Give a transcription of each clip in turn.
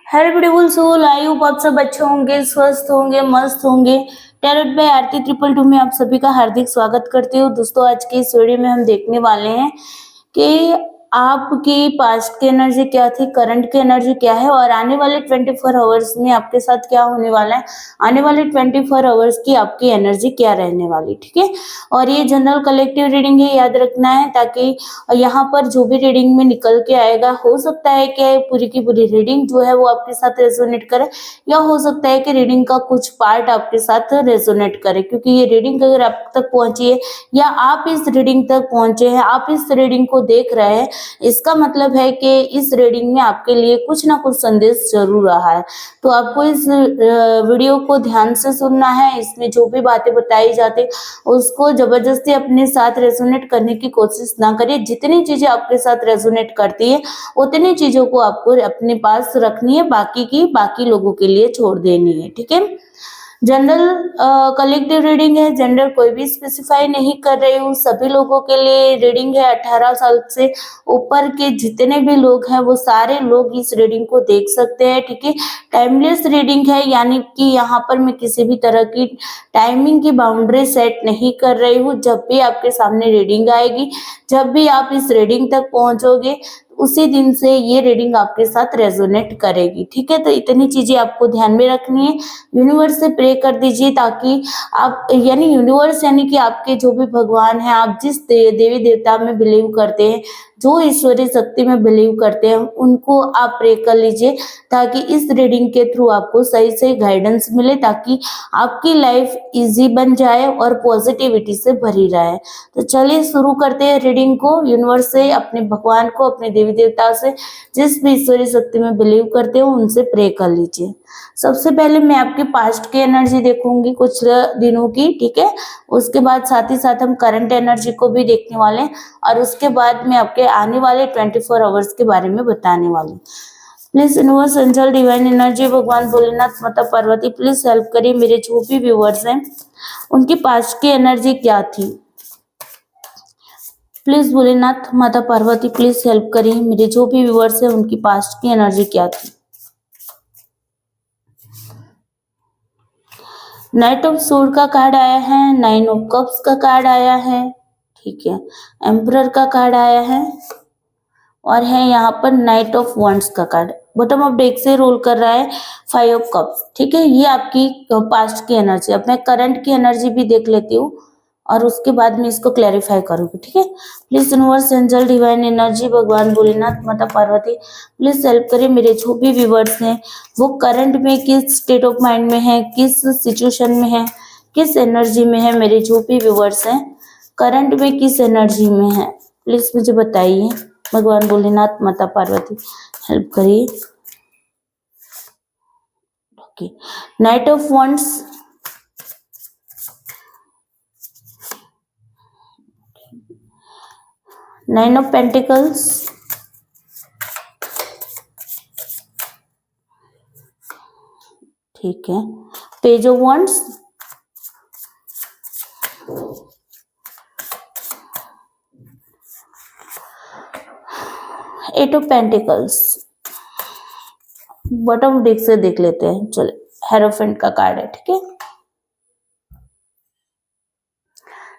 Hello beautiful soul, I hope आप सब अच्छे होंगे, स्वस्थ होंगे, मस्त होंगे। टैरोट बाय आरती 222 में आप सभी का हार्दिक स्वागत करती हूँ। दोस्तों, आज की इस वीडियो में हम देखने वाले हैं कि आपकी पास्ट की एनर्जी क्या थी, करंट की एनर्जी क्या है और आने वाले 24 आवर्स में आपके साथ क्या होने वाला है। आने वाले 24 आवर्स की आपकी एनर्जी क्या रहने वाली, ठीक है। और ये जनरल कलेक्टिव रीडिंग है, याद रखना है, ताकि यहाँ पर जो भी रीडिंग में निकल के आएगा, हो सकता है कि पूरी की पूरी रीडिंग जो है वो आपके साथ रेजोनेट करे, या हो सकता है कि रीडिंग का कुछ पार्ट आपके साथ रेजोनेट करे, क्योंकि ये रीडिंग अगर आप तक पहुंची है या आप इस रीडिंग तक पहुंचे हैं, आप इस रीडिंग को देख रहे हैं, इसका मतलब है कि इस रीडिंग में आपके लिए कुछ ना कुछ संदेश जरूर रहा है। तो आपको इस वीडियो को ध्यान से सुनना है। इसमें जो भी बातें बताई जाती उसको जबरदस्ती अपने साथ रेजोनेट करने की कोशिश ना करिए। जितनी चीजें आपके साथ रेजोनेट करती है उतनी चीजों को आपको अपने पास रखनी है, बाकी की बाकी लोगों के लिए छोड़ देनी है, ठीक है। जनरल कलेक्टिव रीडिंग है, जेंडर कोई भी स्पेसिफाई नहीं कर रही हूँ, सभी लोगों के लिए रीडिंग है। 18 साल से ऊपर के जितने भी लोग हैं वो सारे लोग इस रीडिंग को देख सकते हैं, ठीक है। टाइमलेस रीडिंग है, यानी कि यहाँ पर मैं किसी भी तरह की टाइमिंग की बाउंड्री सेट नहीं कर रही हूँ। जब भी आपके सामने रीडिंग आएगी, जब भी आप इस रीडिंग तक पहुंचोगे, उसी दिन से ये रीडिंग आपके साथ रेजोनेट करेगी, ठीक है। तो इतनी चीजें आपको ध्यान में रखनी है। यूनिवर्स से प्रे कर दीजिए ताकि आप, यानी यूनिवर्स यानी कि आपके जो भी भगवान हैं, आप जिस देवी देवता में बिलीव करते हैं, जो ईश्वरीय शक्ति में बिलीव करते हैं, उनको आप प्रे कर लीजिए ताकि इस रीडिंग के थ्रू आपको सही सही गाइडेंस मिले, ताकि आपकी लाइफ इजी बन जाए और पॉजिटिविटी से भरी रहे। तो चलिए शुरू करते हैं रीडिंग को। यूनिवर्स से, अपने भगवान को, अपने देवी देवता से, जिस भी ईश्वरीय शक्ति में बिलीव करते हो उनसे प्रे कर लीजिए। सबसे पहले मैं आपके पास्ट की एनर्जी देखूंगी कुछ दिनों की, ठीक है। उसके बाद साथ ही साथ हम करंट एनर्जी को भी देखने वाले हैं और उसके बाद मैं आपके आने वाले 24 आवर्स के बारे में बताने वाली हूँ। Please universe, angel, divine energy, भगवान भोलेनाथ, माता पार्वती, प्लीज हेल्प करिए। मेरे जो भी व्यूअर्स हैं उनकी पास्ट की एनर्जी क्या थी। प्लीज भोलेनाथ, माता पार्वती, प्लीज हेल्प करिए। मेरे जो भी व्यूअर्स हैं उनकी पास्ट की एनर्जी क्या थी। नाइट ऑफ सोर्ड का कार्ड आया है, 9 ऑफ कप्स का कार्ड आया है, ठीक है। एम्परर का कार्ड आया है और है यहाँ पर नाइट ऑफ वंड्स का कार्ड। बॉटम ऑफ डेक से रोल कर रहा है 5 ऑफ कप्स, ठीक है। ये आपकी पास्ट की एनर्जी। अब मैं करंट की एनर्जी भी देख लेती हूँ और उसके बाद में इसको क्लैरिफाई करूंगी, ठीक है। Please universe, angel, divine energy, भगवान भोलेनाथ, माता पार्वती, प्लीज हेल्प करें। मेरे जो भी व्यूवर्स हैं वो करंट में किस स्टेट ऑफ माइंड में है, किस सिचुएशन में है, किस एनर्जी में है। मेरे जो भी व्यूवर्स हैं करंट में किस एनर्जी में है, प्लीज मुझे बताइए। भगवान भोलेनाथ, माता पार्वती, हेल्प करिए। Okay, knight of wands, nine of pentacles, ठीक है। Page of wands, eight of pentacles. Bottom deck से देख लेते हैं, चलो। हेरोफेंट का कार्ड है, ठीक है।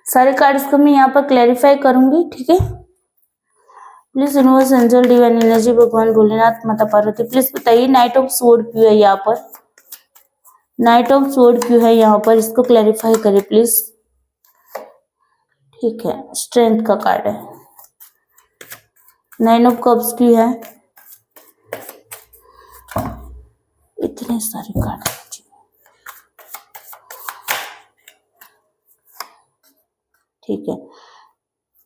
सारे कार्ड्स को मैं यहाँ पर क्लैरिफाई करूंगी, ठीक है। Please universe, angel, divine energy, भगवान भोलेनाथ, माता पार्वती, प्लीज बताइए नाइट ऑफ स्वॉर्ड क्यों है यहाँ पर। नाइट ऑफ स्वॉर्ड क्यों है यहाँ पर, इसको क्लैरिफाई करें प्लीज, ठीक है। स्ट्रेंथ का कार्ड है। 9 ऑफ कप्स क्यों है। इतने सारे कार्ड, ठीक है।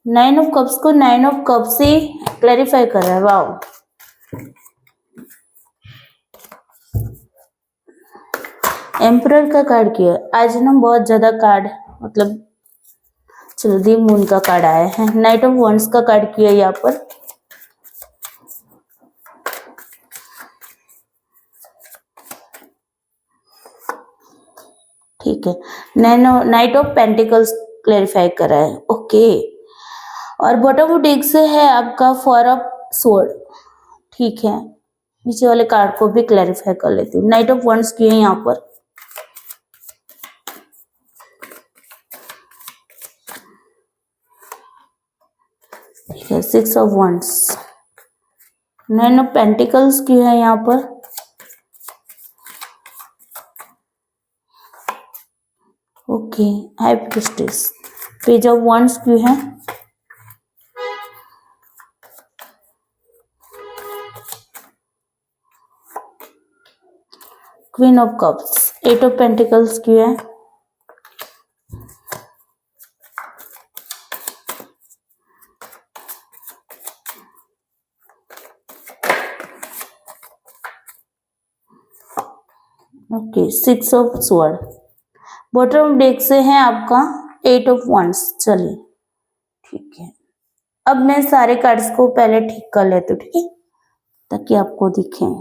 9 ऑफ कप्स को 9 ऑफ कप से क्लैरिफाई कर रहा है, वाओ। एम्परर का कार्ड क्यों है। आज ना बहुत ज्यादा कार्ड, मतलब चलो, दी मून का कार्ड आया है। नाइट ऑफ वंड्स का कार्ड क्यों है यहाँ पर। ठीक है। नाइट ऑफ पेंटिकल्स क्लैरिफाई करा है, ओके। और बॉटम ऑफ डेक से है आपका 4 ऑफ स्वॉर्ड, ठीक है। नीचे वाले कार्ड को भी क्लैरिफाई कर लेती हूँ। नाइट ऑफ वंड्स की है यहाँ पर, ठीक है। 6 ऑफ वंड्स, 9 ऑफ पेंटिकल्स की है यहाँ पर, okay. High priestess, page of wands की है, queen of cups, 8 of pentacles की है, okay. 6 of sword, bottom deck से है आपका 8 ऑफ वंड्स। चलिए ठीक है, अब मैं सारे कार्ड्स को पहले ठीक कर लेती हूँ, ठीक है, ताकि आपको दिखे।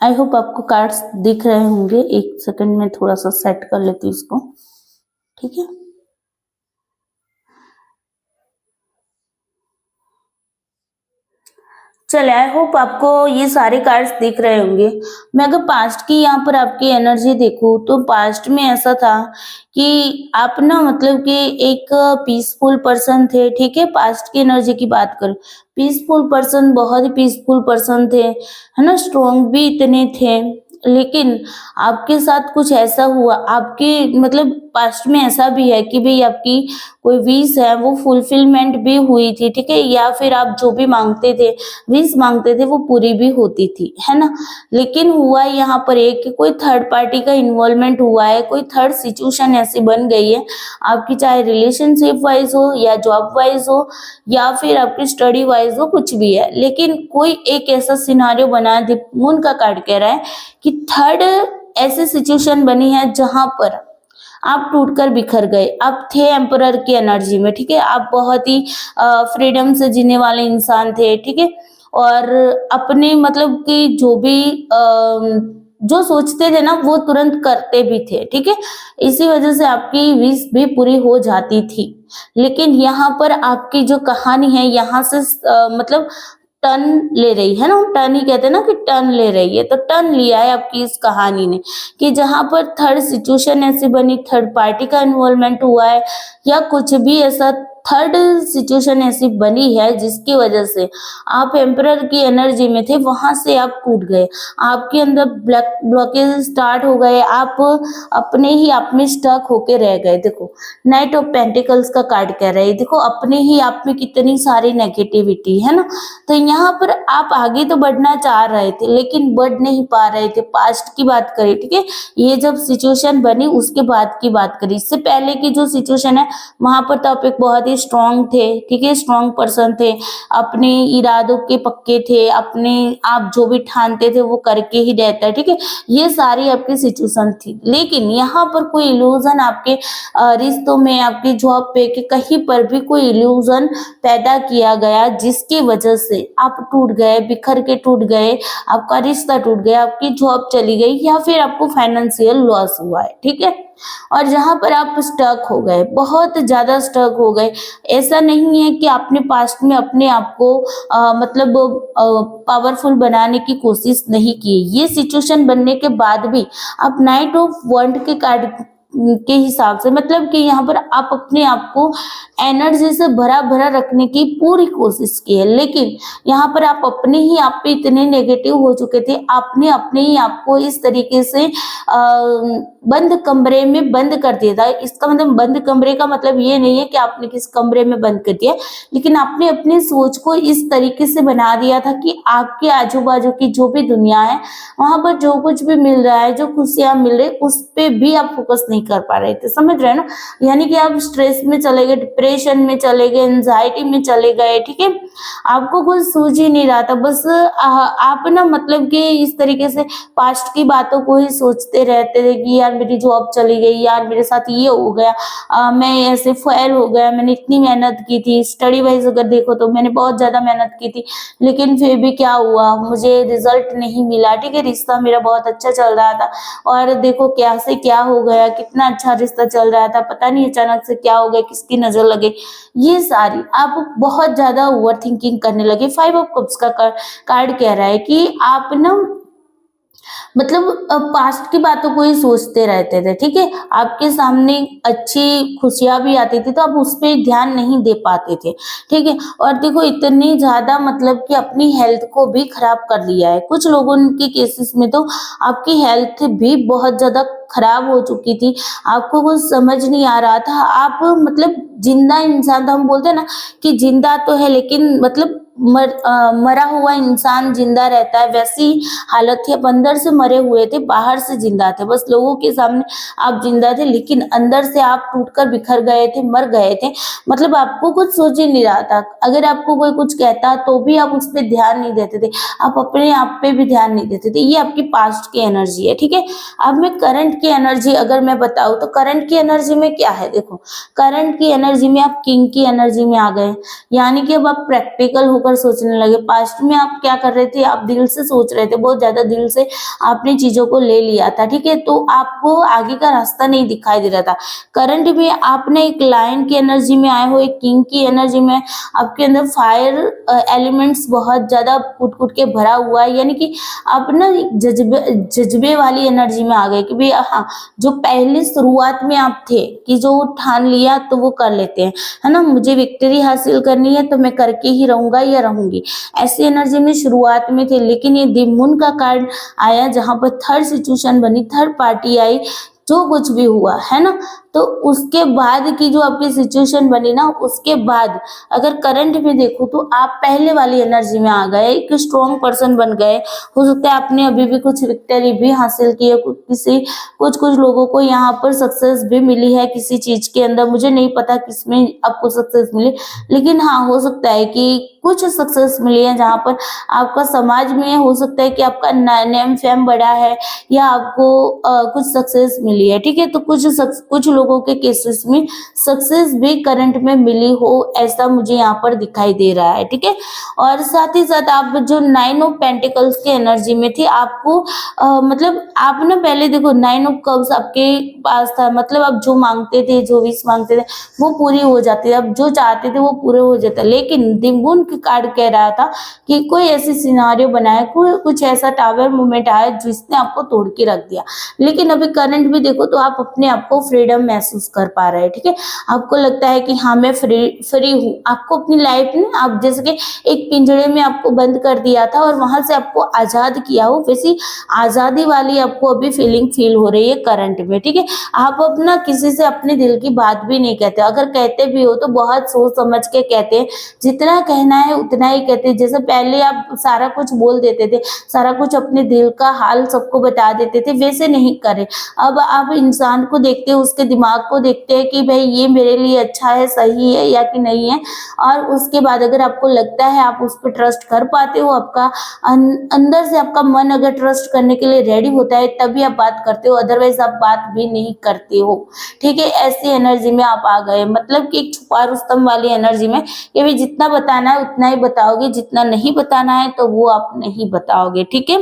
आई होप आपको कार्ड्स दिख रहे होंगे। एक सेकंड में थोड़ा सा सेट कर लेती हूँ इसको, ठीक है। चले, आई होप आपको ये सारे कार्ड्स दिख रहे होंगे। मैं अगर पास्ट की यहाँ पर आपकी एनर्जी देखूँ तो पास्ट में ऐसा था कि आप ना मतलब कि एक पीसफुल पर्सन थे, ठीक है। पास्ट की एनर्जी की बात करूँ, पीसफुल पर्सन, बहुत ही पीसफुल पर्सन थे, है ना, स्ट्रॉन्ग भी इतने थे। लेकिन आपके साथ कुछ ऐसा हुआ, आपके मतलब पास्ट में ऐसा भी है कि भाई आपकी कोई विश है वो फुलफिलमेंट भी हुई थी, ठीक है, या फिर आप जो भी मांगते थे, विश मांगते थे, वो पूरी भी होती थी, है ना। लेकिन हुआ यहाँ पर एक कि कोई थर्ड पार्टी का इन्वॉल्वमेंट हुआ है, कोई थर्ड सिचुएशन ऐसी बन गई है आपकी, चाहे रिलेशनशिप वाइज हो या जॉब वाइज हो या फिर आपकी स्टडी वाइज हो, कुछ भी है, लेकिन कोई एक ऐसा सिनारियो बना है, द मून का कार्ड कह रहा है कि थर्ड ऐसी सिचुएशन बनी है जहां पर आप टूटकर बिखर गए। आप थे एम्परर की एनर्जी में, ठीक है, आप बहुत ही फ्रीडम से जीने वाले इंसान थे, ठीक है, और अपने मतलब कि जो भी जो सोचते थे ना वो तुरंत करते भी थे, ठीक है। इसी वजह से आपकी विश भी पूरी हो जाती थी। लेकिन यहाँ पर आपकी जो कहानी है यहाँ से मतलब टर्न ले रही है ना, टर्न ही कहते हैं ना कि टर्न ले रही है, तो टर्न लिया है आपकी इस कहानी ने कि जहां पर थर्ड सिचुएशन ऐसी बनी, थर्ड पार्टी का इन्वॉल्वमेंट हुआ है या कुछ भी ऐसा थर्ड सिचुएशन ऐसी बनी है जिसकी वजह से आप एम्परर की एनर्जी में थे, वहां से आप टूट गए, आपके अंदर ब्लॉकेज स्टार्ट हो गए, आप अपने ही आप में स्टक होके रह गए। देखो नाइट ऑफ पेंटिकल्स का कार्ड कह रहा है, देखो अपने ही आप में कितनी सारी नेगेटिविटी है ना। तो यहाँ पर आप आगे तो बढ़ना चाह रहे थे लेकिन बढ़ नहीं पा रहे थे। पास्ट की बात करें, ठीक है, ये जब सिचुएशन बनी उसके बाद की बात करी, इससे पहले की जो सिचुएशन है वहां पर तो आप एक बहुत ही स्ट्रांग थे, ठीक है, स्ट्रांग पर्सन थे, अपने इरादों के पक्के थे, अपने आप जो भी ठानते थे वो करके ही रहता है, ठीक है, ये सारी आपकी सिचुएशन थी। लेकिन यहाँ पर कोई इल्यूजन आपके रिश्तों में, आपकी जॉब पे कि कहीं पर भी कोई इल्यूजन पैदा किया गया जिसकी वजह से आप टूट गए, बिखर के टूट गए, आपका रिश्ता टूट गया, आपकी जॉब चली गई या फिर आपको फाइनेंशियल लॉस हुआ है, ठीक है। और जहां पर आप स्टक हो गए, बहुत ज्यादा स्टक हो गए, ऐसा नहीं है कि आपने पास्ट में अपने आप को मतलब पावरफुल बनाने की कोशिश नहीं की, ये सिचुएशन बनने के बाद भी आप नाइट ऑफ वंड के कार्ड के हिसाब से मतलब कि यहाँ पर आप अपने आप को एनर्जी से भरा भरा रखने की पूरी कोशिश की है, लेकिन यहाँ पर आप अपने ही आप पे इतने नेगेटिव हो चुके थे, आपने अपने ही आप को इस तरीके से बंद कमरे में बंद कर दिया था। इसका मतलब बंद कमरे का मतलब ये नहीं है कि आपने किस कमरे में बंद कर दिया, लेकिन आपने अपनी सोच को इस तरीके से बना दिया था कि आपके आजू बाजू की जो भी दुनिया है वहां पर जो कुछ भी मिल रहा है, जो खुशियां मिल रही, उस पे भी आप फोकस नहीं कर पा रहे थे, समझ रहे हैं ना। यानी कि आप स्ट्रेस में चले गए, डिप्रेशन में चले गए, एंजाइटी में चले गए, ठीक है, आपको कुछ सूझ ही नहीं रहा था, बस आप ना मतलब कि इस तरीके से पास्ट की बातों को ही सोचते रहते थे कि यार मेरी जॉब चली गई, यार मेरे साथ ये हो गया, मैं ऐसे फेल हो गया, मैंने इतनी मेहनत की थी, स्टडी वाइज अगर देखो तो मैंने बहुत ज़्यादा मेहनत की थी, लेकिन फिर भी क्या हुआ, मुझे रिजल्ट नहीं मिला, ठीक है, रिश्ता मेरा बहुत अच्छा चल रहा था और देखो क्या से क्या हो गया, कितना अच्छा रिश्ता चल रहा था, पता नहीं अचानक से क्या हो गया, किसकी नज़र लगे, ये सारी आप बहुत ज़्यादा ओवर थिंकिंग करने लगे। 5 ऑफ कप्स का कार्ड कह रहा है कि आप ना मतलब पास्ट की बातों को ही सोचते रहते थे, ठीक है, आपके सामने अच्छी खुशियां भी आती थी तो आप उस पर ध्यान नहीं दे पाते थे, ठीक है, और देखो इतनी ज्यादा मतलब कि अपनी हेल्थ को भी खराब कर लिया है, कुछ लोगों के केसेस में तो आपकी हेल्थ भी बहुत ज्यादा खराब हो चुकी थी, आपको कुछ समझ नहीं आ रहा था, आप मतलब जिंदा इंसान, तो हम बोलते हैं ना कि जिंदा तो है लेकिन मतलब मरा हुआ इंसान जिंदा रहता है, वैसी हालत थी, आप अंदर से मरे हुए थे, बाहर से जिंदा थे, बस लोगों के सामने आप जिंदा थे लेकिन अंदर से आप टूटकर बिखर गए थे, मर गए थे, मतलब आपको कुछ सोच ही नहीं रहा था, अगर आपको कोई कुछ कहता तो भी आप उस पर ध्यान नहीं देते थे, आप अपने आप पे भी ध्यान नहीं देते थे, ये आपकी पास्ट की एनर्जी है, ठीक है। अब मैं करंट की एनर्जी अगर मैं बताऊं तो करंट की एनर्जी में क्या है, देखो करंट की एनर्जी में आप किंग की एनर्जी में आ गए, यानी कि अब आप प्रैक्टिकल होकर सोचने लगे, पास्ट में आप क्या कर रहे थे, आप दिल से सोच रहे थे, बहुत ज्यादा दिल से आपने चीजों को ले लिया था, ठीक है, तो आपको आगे का रास्ता नहीं दिखाई दे रहा था। करंट में आपने एक लायन की एनर्जी में आए हो, एक किंग की एनर्जी में, आपके अंदर फायर एलिमेंट्स बहुत ज्यादा कुट कुट के भरा हुआ है, यानी कि आप ना जज्बे जज्बे वाली एनर्जी में आ गए कि भाई हाँ, जो पहले शुरुआत में आप थे कि जो ठान लिया तो वो कर लेते हैं, है ना, मुझे विक्ट्री हासिल करनी है तो मैं करके ही रहूंगा या रहूंगी, ऐसी एनर्जी में शुरुआत में थे, लेकिन ये द मून का कार्ड आया जहां पर थर्ड सिचुएशन बनी, थर्ड पार्टी आई, जो कुछ भी हुआ है ना, तो उसके बाद की जो आपकी सिचुएशन बनी ना, उसके बाद अगर करंट में देखो तो आप पहले वाली एनर्जी में आ गए, एक स्ट्रॉन्ग पर्सन बन गए, हो सकता है आपने अभी भी कुछ विक्ट्री भी हासिल की है, किसी कुछ कुछ लोगों को यहाँ पर सक्सेस भी मिली है किसी चीज के अंदर, मुझे नहीं पता किसमें आपको सक्सेस मिली, लेकिन हाँ हो सकता है कि कुछ सक्सेस मिली है जहाँ पर आपका समाज में हो सकता है कि आपका नेम फेम बढ़ा है या आपको कुछ सक्सेस मिली है, ठीक है, तो कुछ लोगों के केसेस में सक्सेस भी करंट में मिली हो, ऐसा मुझे यहाँ पर दिखाई दे रहा है, ठीक है, और साथ ही साथ आप जो 9 ऑफ पेंटिकल्स के एनर्जी में थे, आपको मतलब आप ना पहले देखो 9 ऑफ कप्स आपके पास था, मतलब आप जो मांगते थे, जो विश मांगते थे वो पूरी हो जाती है, आप जो चाहते थे वो पूरे हो जाता, लेकिन दिम्बुन की कार्ड कह रहा था कि कोई ऐसी सिनारियो बनाया, कुछ ऐसा टावर मूवमेंट आया जिसने आपको तोड़ के रख दिया, लेकिन अभी करंट भी देखो तो आप अपने आप को फ्रीडम महसूस कर पा रहे हैं, ठीक है, आपको लगता है कि हाँ मैं फ्री हूँ, आपको अपनी लाइफ में आप जैसे कि एक पिंजरे में आपको बंद कर दिया था और वहां से आपको आजाद किया हो, वैसी आजादी वाली आपको अभी फीलिंग फील हो रही है करंट में, ठीक है, आप अपना किसी से अपने दिल की बात भी नहीं कहते, अगर कहते भी हो तो बहुत सोच समझ के कहते हैं, जितना कहना है उतना ही कहते हैं, जैसे पहले आप सारा कुछ बोल देते थे, सारा कुछ अपने दिल का हाल सबको बता देते थे, वैसे नहीं करे, अब आप इंसान को देखते हैं, उसके दिमाग को देखते हैं कि भाई ये मेरे लिए अच्छा है, सही है या कि नहीं है, और उसके बाद अगर आपको लगता है आप उस पर ट्रस्ट कर पाते हो, आपका अंदर से आपका मन अगर ट्रस्ट करने के लिए रेडी होता है तभी आप बात करते हो, अदरवाइज आप बात भी नहीं करते हो, ठीक है, ऐसी एनर्जी में आप आ गए, मतलब कि एक छुपा रुस्तम वाली एनर्जी में, ये भी जितना बताना है उतना ही बताओगे, जितना नहीं बताना है तो वो आप नहीं बताओगे, ठीक है,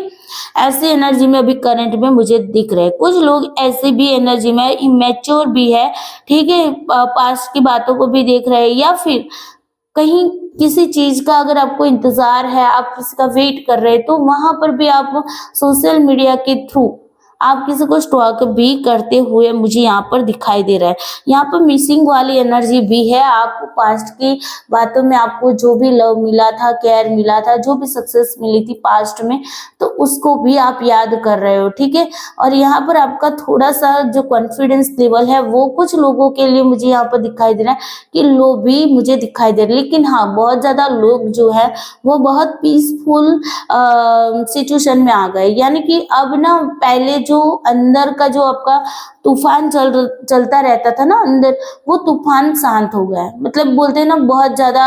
ऐसी एनर्जी में अभी करंट में मुझे दिख रहे हैं, कुछ लोग ऐसे भी एनर्जी में इमेच्योर भी है, ठीक है, पास्ट की बातों को भी देख रहे हैं, या फिर कहीं किसी चीज का अगर आपको इंतजार है, आप किसी का वेट कर रहे हैं, तो वहां पर भी आप सोशल मीडिया के थ्रू आप किसी को स्टॉक भी करते हुए मुझे यहाँ पर दिखाई दे रहा है, यहाँ पर मिसिंग वाली एनर्जी भी है, आपको पास्ट की बातों में आपको जो भी लव मिला था, केयर मिला था, जो भी सक्सेस मिली थी पास्ट में, तो उसको भी आप याद कर रहे हो, ठीक है, और यहाँ पर आपका थोड़ा सा जो कॉन्फिडेंस लेवल है वो कुछ लोगों के लिए मुझे यहाँ पर दिखाई दे रहा है कि लो भी मुझे दिखाई दे रहा है, लेकिन हाँ बहुत ज्यादा लोग जो है वो बहुत पीसफुल सिचुएशन में आ गए, यानी कि अब ना पहले जो जो अंदर का जो आपका तूफान चलता रहता था ना अंदर, वो तूफान शांत हो गया है। मतलब बोलते हैं ना बहुत ज्यादा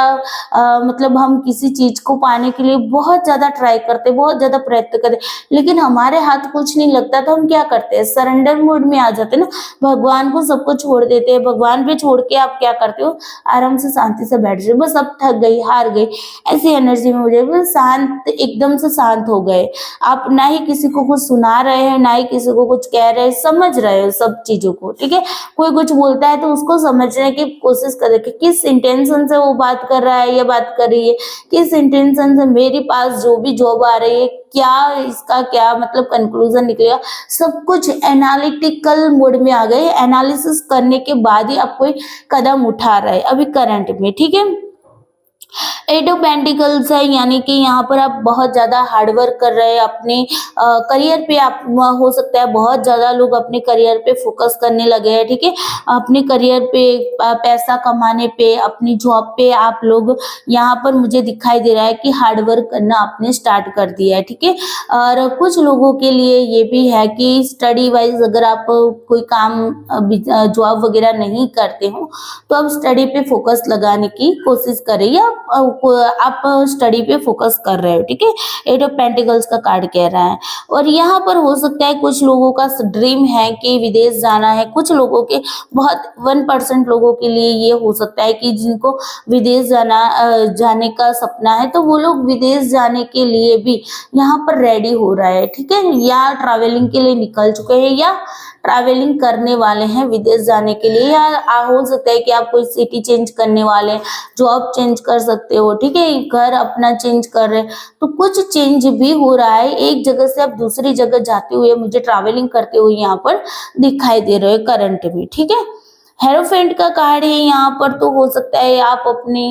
मतलब हम किसी चीज को पाने के लिए बहुत ज्यादा ट्राई करते, बहुत ज्यादा प्रयत्न करते, लेकिन हमारे हाथ कुछ नहीं लगता तो हम क्या करते हैं, सरेंडर मोड में आ जाते हैं ना, भगवान को सबको छोड़ देते हैं। भगवान पे छोड़ के आप क्या करते हो, आराम से शांति से बैठ जाओ, बस अब थक गई, हार गई, ऐसी एनर्जी में हो जाए, बस शांत, एकदम से शांत हो गए। आप ना ही किसी को कुछ सुना रहे हैं, ना ही किसी को कुछ कह रहे हैं, समझ रहे हो सब चीजों को, ठीक है। कोई कुछ बोलता है तो उसको समझने की कोशिश करें कि किस इंटेंशन से वो बात कर रहा है या बात कर रही है, किस इंटेंशन से मेरे पास जो भी जॉब आ रही है, क्या इसका क्या मतलब कंक्लूजन निकलेगा, सब कुछ एनालिटिकल मोड में आ गए। एनालिसिस करने के बाद ही आप कोई कदम उठा रहे हैं अभी करंट में, ठीक है। एट ऑफ पेंटिकल्स है, यानी कि यहाँ पर आप बहुत ज्यादा हार्डवर्क कर रहे हैं अपने करियर पे। आप हो सकता है बहुत ज्यादा लोग अपने करियर पे फोकस करने लगे हैं, ठीक है। अपने करियर पे पैसा कमाने पे, अपनी जॉब पे आप लोग यहाँ पर मुझे दिखाई दे रहा है कि हार्डवर्क करना आपने स्टार्ट कर दिया है, ठीक है। और कुछ लोगों के लिए ये भी है कि स्टडी वाइज अगर आप कोई काम जॉब वगैरह नहीं करते हो तो आप स्टडी पे फोकस लगाने की कोशिश करें, या आप स्टडी पे फोकस कर रहे हो, ठीक है। एट ऑफ पेंटिकल्स का कार्ड कह रहा है। और यहाँ पर हो सकता है कुछ लोगों का ड्रीम है कि विदेश जाना है, कुछ लोगों के, बहुत 1% लोगों के लिए ये हो सकता है कि जिनको विदेश जाने का सपना है, तो वो लोग विदेश जाने के लिए भी यहाँ पर रेडी हो रहा है, ठीक है, या ट्रैवलिंग के लिए निकल चुके हैं, या ट्रैवलिंग करने वाले हैं विदेश जाने के लिए, या हो सकता है कि आप कोई सिटी चेंज करने वाले हैं, जॉब चेंज कर सकते हो, ठीक है, घर अपना चेंज कर रहे हैं, तो कुछ चेंज भी हो रहा है। एक जगह से आप दूसरी जगह जाते हुए मुझे ट्रैवलिंग करते हुए यहाँ पर दिखाई दे रहे हो करंट में, ठीक है। हेरोफेंट का कार्ड है यहाँ पर, तो हो सकता है आप अपने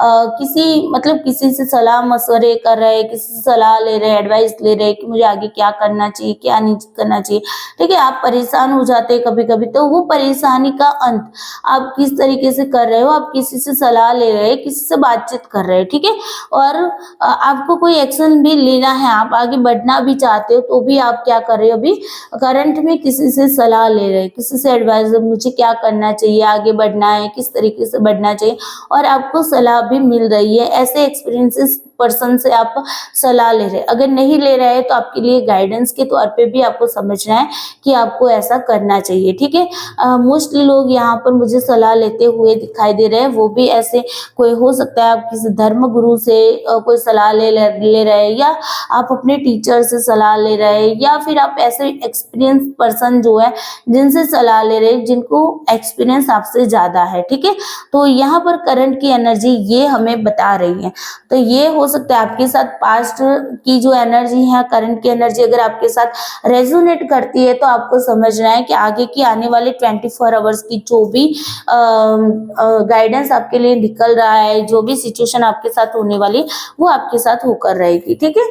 किसी मतलब किसी से सलाह मशवरे कर रहे हैं, किसी से सलाह ले रहे हैं, एडवाइस ले रहे हैं कि मुझे आगे क्या करना चाहिए, क्या नहीं करना चाहिए, ठीक है। आप परेशान हो जाते हैं कभी कभी, तो वो परेशानी का अंत आप किस तरीके से कर रहे हो, आप किसी से सलाह ले रहे हैं, किसी से बातचीत कर रहे हैं, ठीक है। और आपको कोई एक्शन भी लेना है, आप आगे बढ़ना भी चाहते हो, तो भी आप क्या कर रहे हो, अभी करंट में किसी से सलाह ले रहे हैं, किसी से एडवाइस, मुझे क्या करना चाहिए, आगे बढ़ना है, किस तरीके से बढ़ना चाहिए, और आपको सलाह भी मिल रही है। ऐसे एक्सपीरियंसेस पर्सन से आप सलाह ले रहे हैं। अगर नहीं ले रहे हैं तो आपके लिए गाइडेंस के तौर पे भी आपको समझना है कि आपको ऐसा करना चाहिए, ठीक है। मोस्टली लोग यहाँ पर मुझे सलाह लेते हुए दिखाई दे रहे हैं, वो भी ऐसे कोई हो सकता है आप किसी धर्म गुरु से कोई सलाह ले रहे हैं, या आप अपने टीचर से सलाह ले रहे हैं, या फिर आप ऐसे एक्सपीरियंस पर्सन जो है जिनसे सलाह ले रहे हैं, जिनको एक्सपीरियंस आपसे ज्यादा है, ठीक है। तो यहाँ पर करंट की एनर्जी ये हमें बता रही है। तो ये हो सकता है आपके साथ पास्ट की जो एनर्जी है, करंट की एनर्जी अगर आपके साथ रेजोनेट करती है, तो आपको समझना है कि आगे की आने वाले 24 आवर्स की जो भी गाइडेंस आपके लिए निकल रहा है, जो भी सिचुएशन आपके साथ होने वाली, वो आपके साथ होकर रहेगी, ठीक है।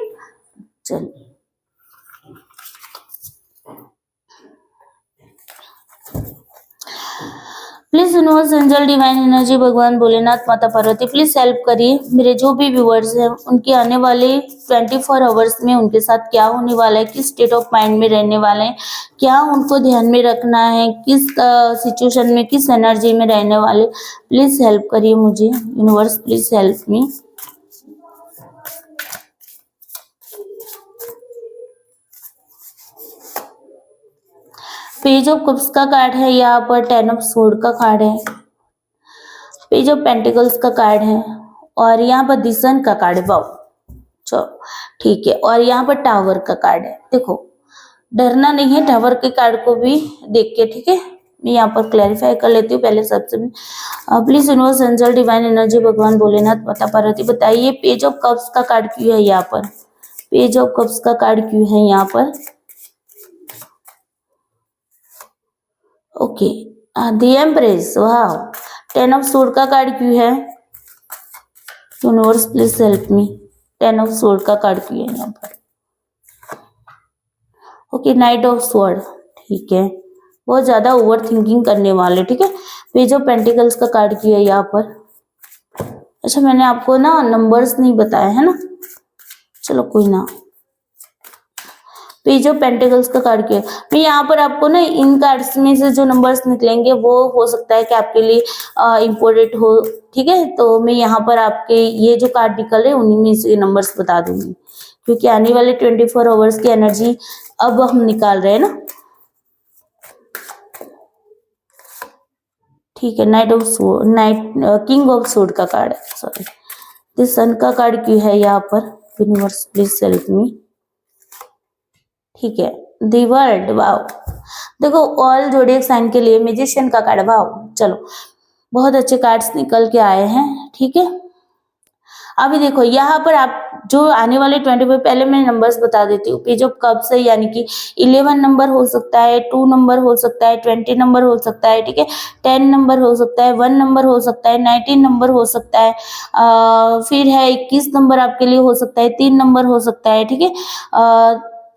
चलिए, please universe, angel, divine energy, भगवान भोलेनाथ, माता पार्वती, प्लीज हेल्प करिए मेरे जो भी व्यूअर्स हैं, उनके आने वाले 24 आवर्स में उनके साथ क्या होने वाला है, किस स्टेट ऑफ माइंड में रहने वाले हैं, क्या उनको ध्यान में रखना है, किस सिचुएशन में, किस एनर्जी में रहने वाले, प्लीज हेल्प करिए मुझे universe, please help me. Page of cups का कार्ड है यहाँ पर, 10 ऑफ स्वॉर्ड का कार्ड है, पेज ऑफ पेंटिकल्स का कार्ड है, और यहाँ पर द सन का कार्ड है। वाओ, चलो ठीक है। और यहाँ पर टावर का कार्ड है। देखो, डरना नहीं है टावर के कार्ड को भी देख के, ठीक है। मैं यहाँ पर क्लैरिफाई कर लेती हूँ पहले सबसे। Please universe, angel, divine energy, भगवान भोलेनाथ, माता पार्वती, बताइए पेज ऑफ कप्स का कार्ड क्यों है यहाँ पर, पेज ऑफ कप्स का कार्ड क्यों है यहाँ पर। ओके, द एम्प्रेस, वाह। 10 ऑफ स्वॉर्ड का कार्ड क्यों है universe, please help me. 10 of sword का कार्ड क्यों है यहाँ पर। ओके, नाइट ऑफ स्वॉर्ड, ठीक है, बहुत ज्यादा ओवर थिंकिंग करने वाले, ठीक है। पेज ऑफ पेंटिकल्स का कार्ड क्यों है यहाँ पर। अच्छा, मैंने आपको ना नंबर्स नहीं बताए है ना, चलो कोई ना। पेज ऑफ पेंटिकल्स का कार्ड क्या है। मैं यहाँ पर आपको ना इन कार्ड्स में से जो नंबर्स निकलेंगे वो हो सकता है कि आपके लिए इम्पोर्टेंट हो, ठीक है। तो मैं यहाँ पर आपके ये जो कार्ड निकल रहे हैं उन्हीं में से नंबर्स बता दूंगी, क्योंकि आने वाले 24 आवर्स की एनर्जी अब हम निकाल रहे हैं ना, ठीक है। किंग ऑफ सोर्ड का कार्ड है, सॉरी। दिस सन का कार्ड क्यों है यहाँ पर, यूनिवर्स प्लीज हेल्प मी, ठीक है। दी वर्ल्ड, वाओ, देखो ऑल जोडिएक साइन के लिए मैजिशियन का कार्ड, वाओ। चलो बहुत अच्छे कार्ड्स निकल के आए हैं, ठीक है। अभी देखो यहाँ पर आप जो आने वाले 24, पहले मैं नंबर्स बता देती हूँ। पेज ऑफ कप्स है, यानी कि 11 नंबर हो सकता है, 2 नंबर हो सकता है, 20 नंबर हो सकता है, ठीक है। 10 नंबर हो सकता है, 1 नंबर हो सकता है, 19 नंबर हो सकता है, फिर है 21 नंबर आपके लिए हो सकता है, 3 नंबर हो सकता है, ठीक है।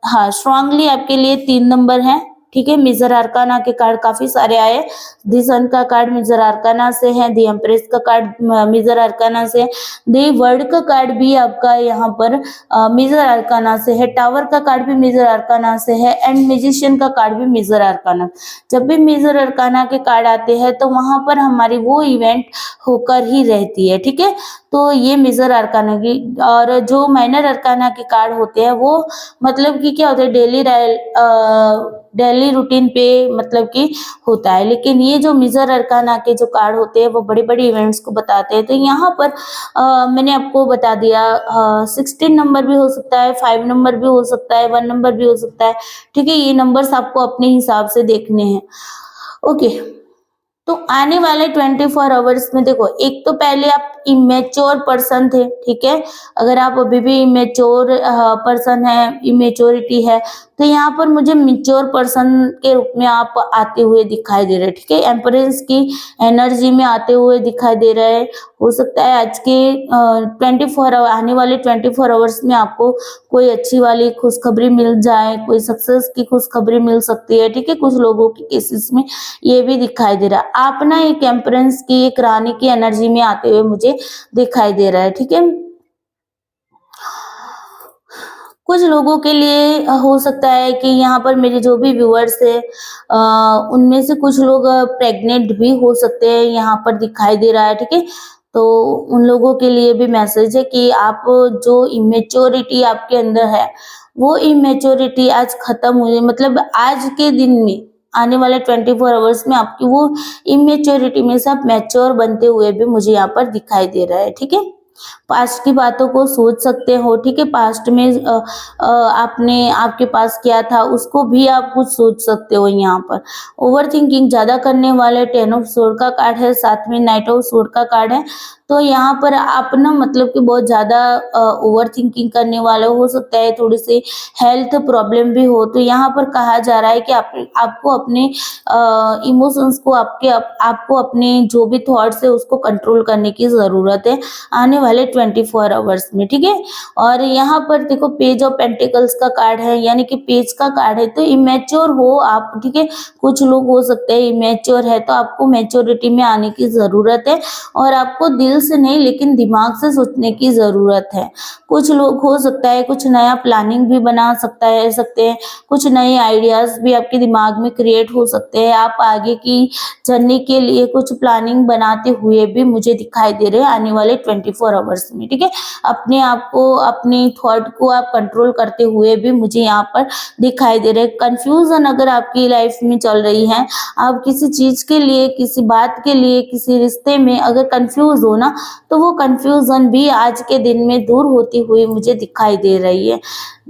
हाँ, स्ट्रांगली आपके लिए 3 नंबर है, ठीक है। मेजर आर्काना के कार्ड काफी सारे आए। दी सन का कार्ड मेजर आर्काना से है, दी एम्प्रेस का कार्ड मेजर आर्काना से, दी वर्ल्ड का कार्ड भी आपका यहाँ पर मेजर आर्काना से है, टावर का कार्ड भी मेजर आर्काना से है, एंड मैजिशियन का कार्ड भी मेजर आर्काना। जब भी मेजर आर्काना के कार्ड आते हैं तो वहां पर हमारी वो इवेंट होकर ही रहती है, ठीक है। तो ये मेजर आर्काना की, और जो माइनर आर्काना के कार्ड होते हैं वो मतलब कि क्या होता है, डेली रूटीन पे मतलब कि होता है, लेकिन ये जो मेजर अरकाना के जो कार्ड होते हैं वो बड़े बड़े इवेंट्स को बताते हैं। तो यहाँ पर मैंने आपको बता दिया, 16 नंबर भी हो सकता है, 5 नंबर भी हो सकता है, 1 नंबर भी हो सकता है, ठीक है। ये नंबर्स आपको अपने हिसाब से देखने हैं, ओके। तो आने वाले 24 आवर्स में देखो, एक तो पहले आप इमेच्योर पर्सन थे, ठीक है। अगर आप अभी भी इमेच्योर पर्सन है, इमेच्योरिटी है, तो यहाँ पर मुझे मेच्योर पर्सन के रूप में आप आते हुए दिखाई दे रहे हैं, ठीक है। एम्परेंस की एनर्जी में आते हुए दिखाई दे रहे हैं। हो सकता है आज के 24 आने वाले 24 आवर्स में आपको कोई अच्छी वाली खुशखबरी मिल जाए, कोई सक्सेस की खुशखबरी मिल सकती है, ठीक है। कुछ लोगों के केसेस में ये भी दिखाई दे रहा है। आप ना एक एम्परेंस की, एक रानी की एनर्जी में आते हुए मुझे दिखाई दे रहा है, ठीक है। कुछ लोगों के लिए हो सकता है कि यहाँ पर मेरे जो भी व्यूअर्स है उनमें से कुछ लोग प्रेग्नेंट भी हो सकते हैं, यहाँ पर दिखाई दे रहा है, ठीक है। तो उन लोगों के लिए भी मैसेज है कि आप जो इमेच्योरिटी आपके अंदर है वो इमेच्योरिटी आज खत्म हुई, मतलब आज के दिन में आने वाले 24 आवर्स में आपकी वो इमेच्योरिटी में से आप मैच्योर बनते हुए भी मुझे यहाँ पर दिखाई दे रहा है, ठीक है। पास्ट की बातों को सोच सकते हो, ठीक है। पास्ट में आपने आपके पास क्या था उसको भी आप कुछ सोच सकते हो। यहाँ पर ओवर थिंकिंग ज्यादा करने वाले 10 ऑफ सोर्ड का कार्ड है, साथ में नाइट ऑफ सोर्ड का कार्ड है। तो यहाँ पर आप ना मतलब कि बहुत ज्यादा ओवर थिंकिंग करने वाले हो सकता है, थोड़ी सी हेल्थ प्रॉब्लम भी हो। तो यहाँ पर कहा जा रहा है कि आपको अपने इमोशंस को, आपको अपने जो भी थॉट्स है उसको कंट्रोल करने की जरूरत है आने वाले 24 आवर्स में, ठीक है। और यहाँ पर देखो पेज ऑफ पेंटिकल्स का कार्ड है, यानी कि पेज का कार्ड है। तो इमेच्योर हो आप, ठीक है। कुछ लोग हो सकते हैं इमेच्योर है, तो आपको मैच्योरिटी में आने की जरूरत है, और आपको दिल से नहीं लेकिन दिमाग से सोचने की जरूरत है। कुछ लोग हो सकता है कुछ नया प्लानिंग भी बना सकते हैं, कुछ नए आइडियाज भी आपके दिमाग में क्रिएट हो सकते हैं। आप आगे की जर्नी के लिए कुछ प्लानिंग बनाते हुए भी मुझे दिखाई दे रहे हैं आने वाले 24 आवर्स में, ठीक है। अपने आप को, अपनी थॉट को आप कंट्रोल करते हुए भी मुझे यहाँ पर दिखाई दे रहे हैं। कंफ्यूजन अगर आपकी लाइफ में चल रही है, आप किसी चीज के लिए, किसी बात के लिए, किसी रिश्ते में अगर कंफ्यूज हो ना, तो वो कंफ्यूजन भी आज के दिन में दूर होती हुई मुझे दिखाई दे रही है।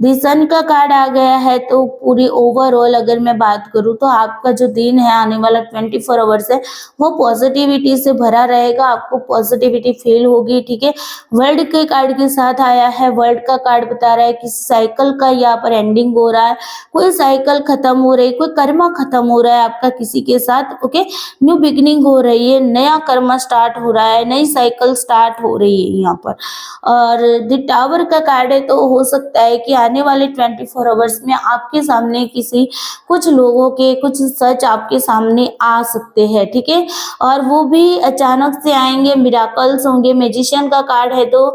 दी सन का कार्ड आ गया है, तो पूरी ओवरऑल अगर मैं बात करूं तो आपका जो दिन है आने वाला 24 आवर्स है वो पॉजिटिविटी से भरा रहेगा, आपको पॉजिटिविटी फील होगी, ठीक है। वर्ल्ड के कार्ड के साथ आया है, वर्ल्ड का कार्ड बता रहा है कि साइकिल का यहाँ पर एंडिंग हो रहा है, कोई साइकिल खत्म हो रही, कोई कर्मा खत्म हो रहा है आपका किसी के साथ, ओके। न्यू बिगिनिंग हो रही है, नया कर्मा स्टार्ट हो रहा है, नई साइकिल स्टार्ट हो रही है यहाँ पर। और द टावर का कार्ड है, तो हो सकता है कि आने वाले 24 आवर्स में आपके सामने कुछ लोगों के कुछ सच आपके सामने आ सकते हैं, ठीक है। और वो भी अचानक से आएंगे, मिराकल्स होंगे। मैजिशियन का कार्ड है तो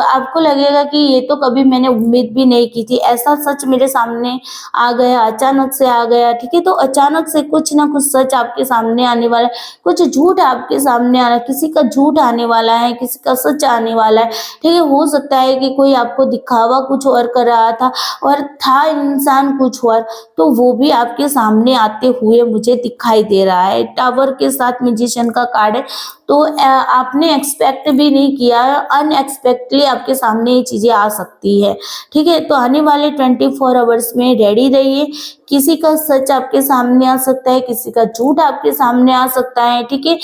आपको लगेगा कि ये तो कभी मैंने उम्मीद भी नहीं की थी, ऐसा सच मेरे सामने आ गया, अचानक से आ गया। ठीक है, तो अचानक से कुछ ना कुछ सच आपके सामने आने वाला है, कुछ झूठ आपके सामने आ रहा है, किसी का झूठ आने वाला है, किसी का सच आने वाला है। ठीक है, हो सकता है कि कोई आपको दिखावा कुछ और कर रहा था और था इंसान कुछ और, तो वो भी आपके सामने आते हुए मुझे दिखाई दे रहा है। टावर के साथ मैजिशियन का कार्ड है, तो आपने एक्सपेक्ट भी नहीं किया, अनएक्सपेक्टली आपके सामने ये चीजें आ सकती है। ठीक है, तो आने वाले 24 आवर्स में रेडी रहिए। किसी का सच आपके सामने आ सकता है, किसी का झूठ आपके सामने आ सकता है। ठीक है,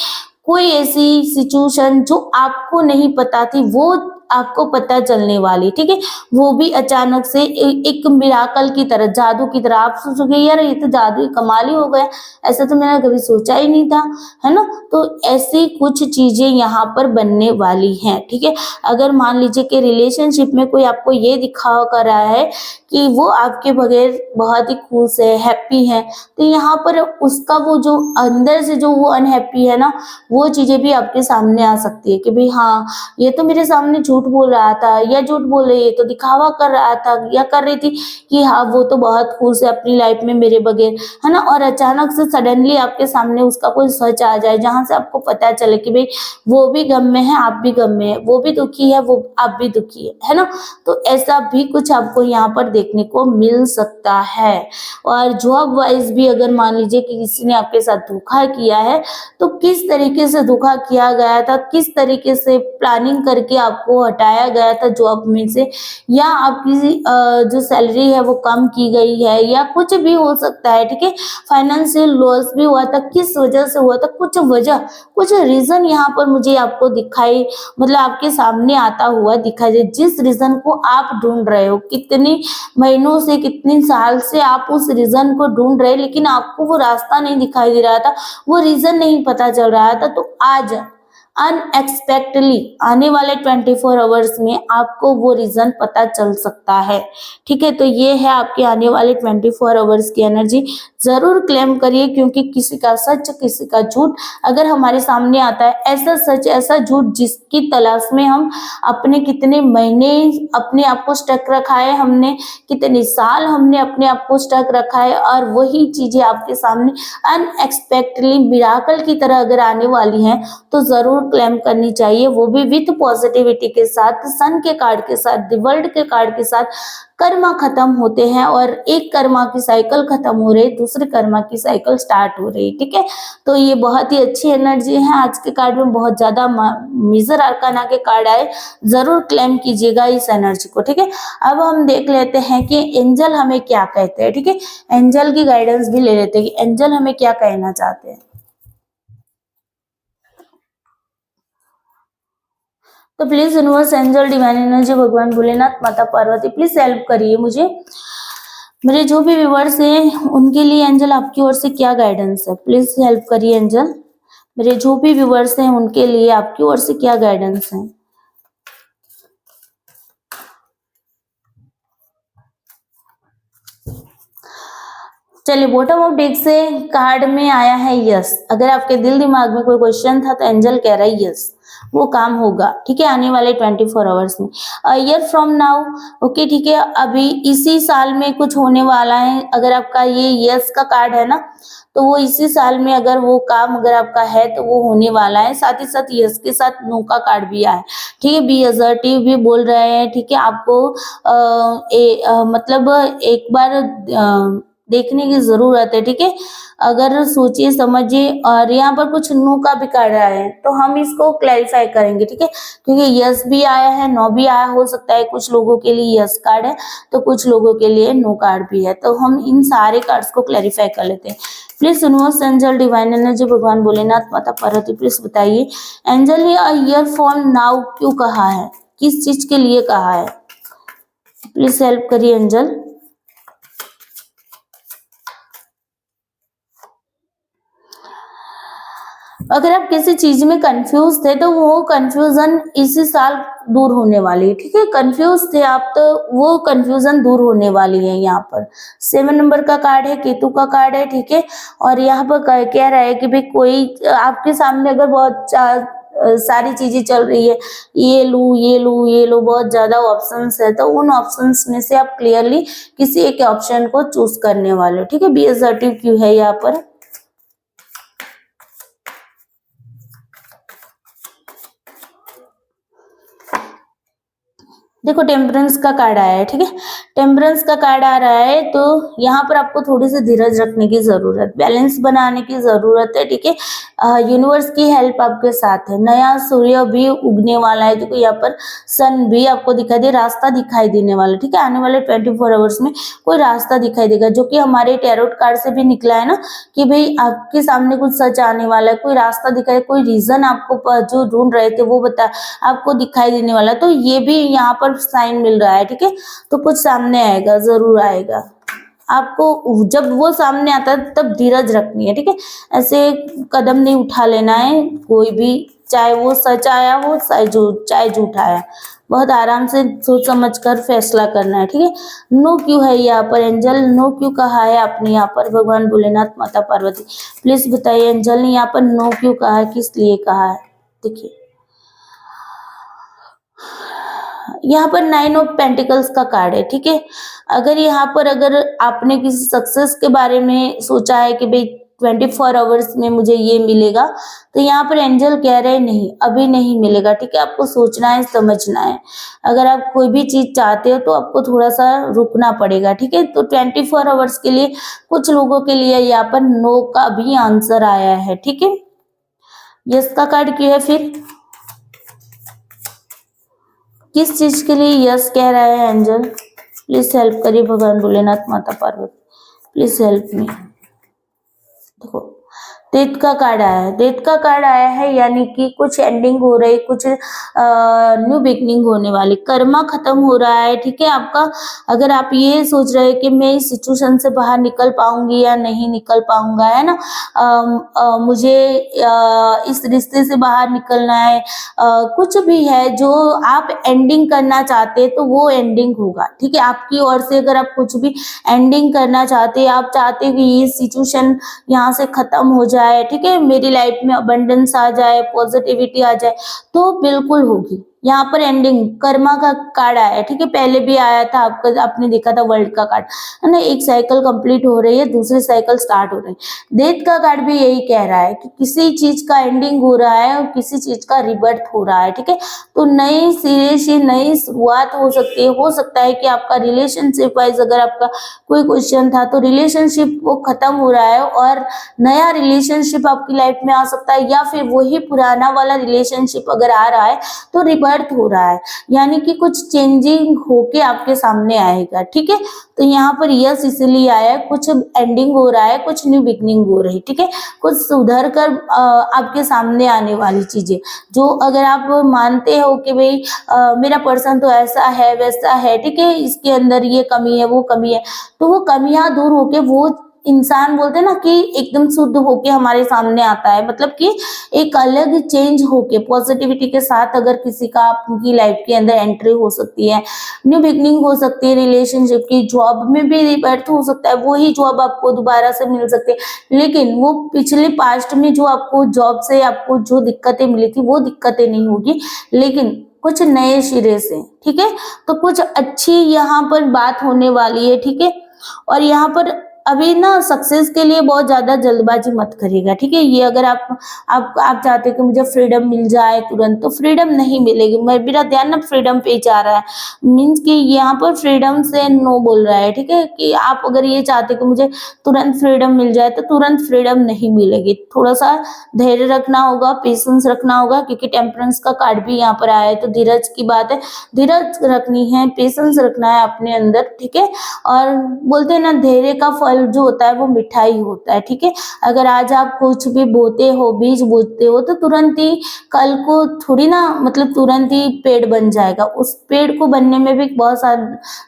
कोई ऐसी सिचुएशन जो आपको नहीं पता थी वो आपको पता चलने वाली। ठीक है, वो भी अचानक से एक मिराकल की तरह, जादू की तरह। आप सोचोगे यार ये तो जादू, कमाल ही हो गया, ऐसा तो मैंने कभी सोचा ही नहीं था, है ना। तो ऐसी कुछ चीजें यहाँ पर बनने वाली हैं। ठीक है, अगर मान लीजिए कि रिलेशनशिप में कोई आपको ये दिखावा कर रहा है कि वो आपके बगैर बहुत ही खुश है, हैप्पी है, तो यहाँ पर उसका वो जो अंदर से जो वो अनहैप्पी है ना, वो चीजें भी आपके सामने आ सकती है कि भाई हाँ, ये तो मेरे सामने झूठ बोल रहा था, या झूठ बोल रही है, तो दिखावा कर रहा था या कर रही थी कि हाँ वो तो बहुत खुश है अपनी लाइफ में मेरे बगैर, है ना। और अचानक से सडनली आपके सामने उसका कोई सच आ जाए जहां से आपको पता चले कि भाई वो भी गम में है, आप भी गम में है, वो भी दुखी है, वो आप भी दुखी है ना। तो ऐसा भी कुछ आपको यहाँ पर देखने को मिल सकता है। और जॉब वाइज भी अगर मान लीजिए कि किसी ने आपके साथ धोखा किया है, तो किस तरीके से धोखा किया गया था, किस तरीके से प्लानिंग करके आपको हटाया गया था जॉब में से, या आपकी जो सैलरी है वो कम की गई है, या कुछ भी हो सकता है। ठीक है, फाइनेंशियल लॉस भी हुआ था, किस वजह से हुआ था, कुछ वजह, कुछ रीजन यहाँ पर मुझे आपको दिखाई, मतलब आपके सामने आता हुआ दिखाई दे। जिस रीजन को आप ढूंढ रहे हो, कितने महीनों से, कितने साल से आप उस रीजन को ढूंढ रहे, लेकिन आपको वो रास्ता नहीं दिखाई दे रहा था, वो रीजन नहीं पता चल रहा था, तो आज अनएक्सपेक्टली आने वाले 24 आवर्स में आपको वो रीजन पता चल सकता है। ठीक है, तो ये है आपके आने वाले 24 आवर्स की एनर्जी। जरूर क्लेम करिए, क्योंकि किसी का सच, किसी का झूठ अगर हमारे सामने आता है, ऐसा सच, ऐसा झूठ जिसकी तलाश में हम अपने कितने महीने अपने आप को स्टक रखा है, हमने कितने साल हमने अपने आप को स्टक रखा है, और वही चीजें आपके सामने अनएक्सपेक्टली मिराकल की तरह अगर आने वाली हैं, तो जरूर क्लेम करनी चाहिए, वो भी विथ पॉजिटिविटी के साथ, सन के कार्ड के साथ, द वर्ल्ड के कार्ड के साथ। कर्मा खत्म होते हैं और एक कर्मा की साइकिल खत्म हो रही है, दूसरे कर्मा की साइकिल स्टार्ट हो रही है। ठीक है, तो ये बहुत ही अच्छी एनर्जी है। आज के कार्ड में बहुत ज्यादा मेजर आर्काना के कार्ड आए, जरूर क्लेम कीजिएगा इस एनर्जी को। ठीक है, अब हम देख लेते हैं कि एंजल हमें क्या कहते हैं। ठीक है, एंजल की गाइडेंस भी ले लेते हैं कि एंजल हमें क्या कहना चाहते हैं। तो please universe, angel, divine energy, भगवान भोलेनाथ, माता पार्वती, प्लीज हेल्प करिए मुझे। मेरे जो भी व्यूवर्स हैं उनके लिए एंजल आपकी ओर से क्या गाइडेंस है, प्लीज हेल्प करिए एंजल। मेरे जो भी व्यूवर्स हैं उनके लिए आपकी ओर से क्या गाइडेंस है। चलिए, बॉटम ऑफ डेक से कार्ड में आया है यस। अगर आपके दिल दिमाग में कोई क्वेश्चन था तो एंजल कह रहा है यस, वो काम होगा। ठीक है, आने वाले 24 आवर्स में, ईयर फ्रॉम नाउ। ओके, ठीक है, अभी इसी साल में कुछ होने वाला है। अगर आपका ये यस का कार्ड है ना, तो वो इसी साल में अगर वो काम अगर आपका है तो वो होने वाला है। साथ ही साथ यस के साथ नो का कार्ड भी आया है। ठीक है, बी असर्टिव भी बोल रहे हैं। ठीक है, आपको मतलब एक बार देखने की जरूरत है। ठीक है, अगर सोचिए समझिए, और यहाँ पर कुछ नो का भी कार्ड आया है, तो हम इसको क्लैरिफाई करेंगे। ठीक है, क्योंकि यस भी आया है, नो भी आया, हो सकता है कुछ लोगों के लिए यस कार्ड है तो कुछ लोगों के लिए नो कार्ड भी है, तो हम इन सारे कार्ड्स को क्लैरिफाई कर लेते हैं। Please universe, angel, divine energy, भगवान भोलेनाथ, माता पार्वती, प्लीज बताइए एंजल ने ईयर फ्रॉम नाउ क्यों कहा है, किस चीज के लिए कहा है, प्लीज हेल्प करिए एंजल। अगर आप किसी चीज में कंफ्यूज थे तो वो कंफ्यूजन इसी साल दूर होने वाली है। ठीक है, कंफ्यूज थे आप तो वो कंफ्यूजन दूर होने वाली है। यहाँ पर 7 नंबर का कार्ड है, केतु का कार्ड है। ठीक है, और यहाँ पर कह रहा है कि भाई कोई आपके सामने अगर बहुत सारी चीजें चल रही है, ये लूँ ये लूँ ये लूँ, बहुत ज्यादा ऑप्शंस है, तो उन ऑप्शंस में से आप क्लियरली किसी एक ऑप्शन को चूज करने वाले हो। ठीक है, बी असर्टिव क्यों है यहाँ पर। देखो टेम्परेंस का कार्ड आया है। ठीक है, टेम्परेंस का कार्ड आ रहा है, तो यहाँ पर आपको थोड़ी सी धीरज रखने की जरूरत, बैलेंस बनाने की जरूरत है। ठीक है, यूनिवर्स की हेल्प आपके साथ है, नया सूर्य भी उगने वाला है। देखो यहाँ पर सन भी आपको दिखाई दे, रास्ता दिखाई देने वाला है। ठीक है, आने वाले 24 आवर्स में कोई रास्ता दिखाई देगा, जो कि हमारे टैरोट कार्ड से भी निकला है ना, कि भाई आपके सामने कुछ सच आने वाला है, कोई रास्ता दिखाई, कोई रीजन आपको जो ढूंढ रहे थे वो बता आपको दिखाई देने वाला है। तो ये भी यहाँ पर साइन मिल रहा है। ठीक है, तो कुछ सामने आएगा, जरूर आएगा। आपको जब वो सामने आता है तब धीरज रखनी है। ठीक है, ऐसे कदम नहीं उठा लेना है कोई भी, चाहे वो सच आया हो चाहे झूठ आया, बहुत आराम से सोच समझ कर फैसला करना है। ठीक है, नो क्यों है यहाँ पर, एंजल नो क्यों कहा है आपने यहाँ पर, भगवान भोलेनाथ माता पार्वती प्लीज बताइए, एंजल ने यहाँ पर नो क्यों कहा है, किस लिए कहा है। देखिए यहाँ पर 9 ऑफ पेंटिकल्स का कार्ड है। ठीक है, अगर आपने किसी सक्सेस के बारे में सोचा है कि भाई 24 आवर्स में मुझे ये मिलेगा, तो यहाँ पर एंजल कह रहे हैं नहीं, अभी नहीं मिलेगा। ठीक है, आपको सोचना है, समझना है। अगर आप कोई भी चीज चाहते हो तो आपको थोड़ा सा रुकना पड़ेगा। ठीक है, तो 24 आवर्स के लिए कुछ लोगों के लिए यहाँ पर नो का भी आंसर आया है। ठीक है, यस का कार्ड क्यों है फिर, किस चीज के लिए यस कह रहा है एंजल, प्लीज हेल्प करिए भगवान भोलेनाथ माता पार्वती, प्लीज हेल्प मी। देखो डेथ का कार्ड आया है, डेथ का कार्ड आया है, यानी कि कुछ एंडिंग हो रही, कुछ न्यू बिगनिंग होने वाली, कर्मा खत्म हो रहा है। ठीक है, आपका अगर आप ये सोच रहे हैं कि मैं इस सिचुएशन से बाहर निकल पाऊंगी या नहीं निकल पाऊंगा, है ना, मुझे इस रिश्ते से बाहर निकलना है, कुछ भी है जो आप एंडिंग करना चाहते हैं, तो वो एंडिंग होगा। ठीक है, आपकी ओर से अगर आप कुछ भी एंडिंग करना चाहते हैं, आप चाहते हैं कि ये सिचुएशन यहाँ से खत्म हो जाए, ठीक है, मेरी लाइफ में अबंडेंस आ जाए, पॉजिटिविटी आ जाए, तो बिल्कुल होगी। यहाँ पर एंडिंग कर्मा का कार्ड आया है। ठीक है, पहले भी आया था, आपने देखा था वर्ल्ड का कार्ड, है ना, एक साइकिल कंप्लीट हो रही है, दूसरी साइकिल स्टार्ट हो रही है। डेथ का कार्ड भी यही कह रहा है कि किसी चीज का एंडिंग हो रहा है और किसी चीज का रिबर्थ हो रहा है। ठीक है, तो नई सिरे से नई शुरुआत हो सकती है। हो सकता है कि आपका रिलेशनशिप वाइज अगर आपका कोई क्वेश्चन था, तो रिलेशनशिप वो खत्म हो रहा है और नया रिलेशनशिप आपकी लाइफ में आ सकता है, या फिर वही पुराना वाला रिलेशनशिप अगर आ रहा है तो रिबर्थ हो रहा है, यानी कि कुछ चेंजिंग होके आपके सामने आएगा। ठीक है, तो यहाँ पर यस इसलिए आया है, कुछ एंडिंग हो रहा है, कुछ न्यू बिगनिंग हो रही। ठीक है, कुछ सुधर कर आपके सामने आने वाली चीजें, जो अगर आप मानते हो कि भाई मेरा पर्सन तो ऐसा है वैसा है, ठीक है, इसके अंदर ये कमी है वो कमी है, तो वो कमियां दूर होके वो इंसान बोलते हैं ना कि एकदम शुद्ध होके हमारे सामने आता है, मतलब कि एक अलग चेंज होके पॉजिटिविटी के साथ अगर किसी का आपकी लाइफ के अंदर एंट्री हो सकती है, न्यू बिगनिंग हो सकती है रिलेशनशिप की, जॉब में भी रिबर्थ हो सकता है, वही जॉब आपको दोबारा से मिल सकती है, लेकिन वो पिछले पास्ट में जो आपको जॉब से आपको जो दिक्कतें मिली थी वो दिक्कतें नहीं होगी, लेकिन कुछ नए सिरे से। ठीक है, तो कुछ अच्छी यहाँ पर बात होने वाली है। ठीक है, और यहाँ पर अभी ना सक्सेस के लिए बहुत ज्यादा जल्दबाजी मत करिएगा। ठीक है, ये अगर आप चाहते हैं कि मुझे फ्रीडम मिल जाए तुरंत, तो फ्रीडम नहीं मिलेगी। मेरा ध्यान ना फ्रीडम पे जा रहा है, मीन्स कि यहाँ पर फ्रीडम से नो बोल रहा है। ठीक है, कि आप अगर ये चाहते कि मुझे तुरंत फ्रीडम मिल जाए, तो तुरंत फ्रीडम नहीं मिलेगी, थोड़ा सा धैर्य रखना होगा, पेशेंस रखना होगा, क्योंकि टेम्परेंस का कार्ड भी यहाँ पर आया है, तो धीरज की बात है, धीरज रखनी है, पेशेंस रखना है अपने अंदर। ठीक है, और बोलते हैं ना धैर्य का फल जो होता है वो मिठाई होता है। ठीक है, अगर आज आप कुछ भी बोते हो, बीज बोते हो, तो तुरंत ही कल को थोड़ी ना, मतलब तुरंत ही पेड़ बन जाएगा, उस पेड़ को बनने में भी बहुत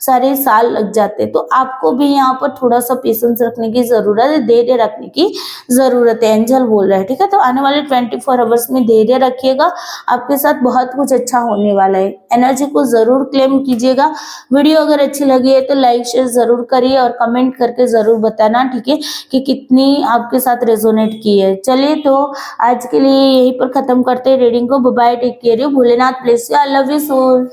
सारे साल लग जाते हैं। तो आपको भी यहाँ पर थोड़ा सा पेशेंस रखने की जरूरत है, धैर्य रखने की जरूरत है, एंजल बोल रहे हैं। ठीक है, तो आने वाले 24 आवर्स में धैर्य रखिएगा, आपके साथ बहुत कुछ अच्छा होने वाला है। एनर्जी को जरूर क्लेम कीजिएगा। वीडियो अगर अच्छी लगी है तो लाइक शेयर जरूर करिए और कमेंट करके जरूर जरूर बताना, ठीक है, कि कितनी आपके साथ रेजोनेट की है। चलिए तो आज के लिए यहीं पर खत्म करते हैं रीडिंग को। Bye bye, take care, you, Bholenath bless you, I love you soul.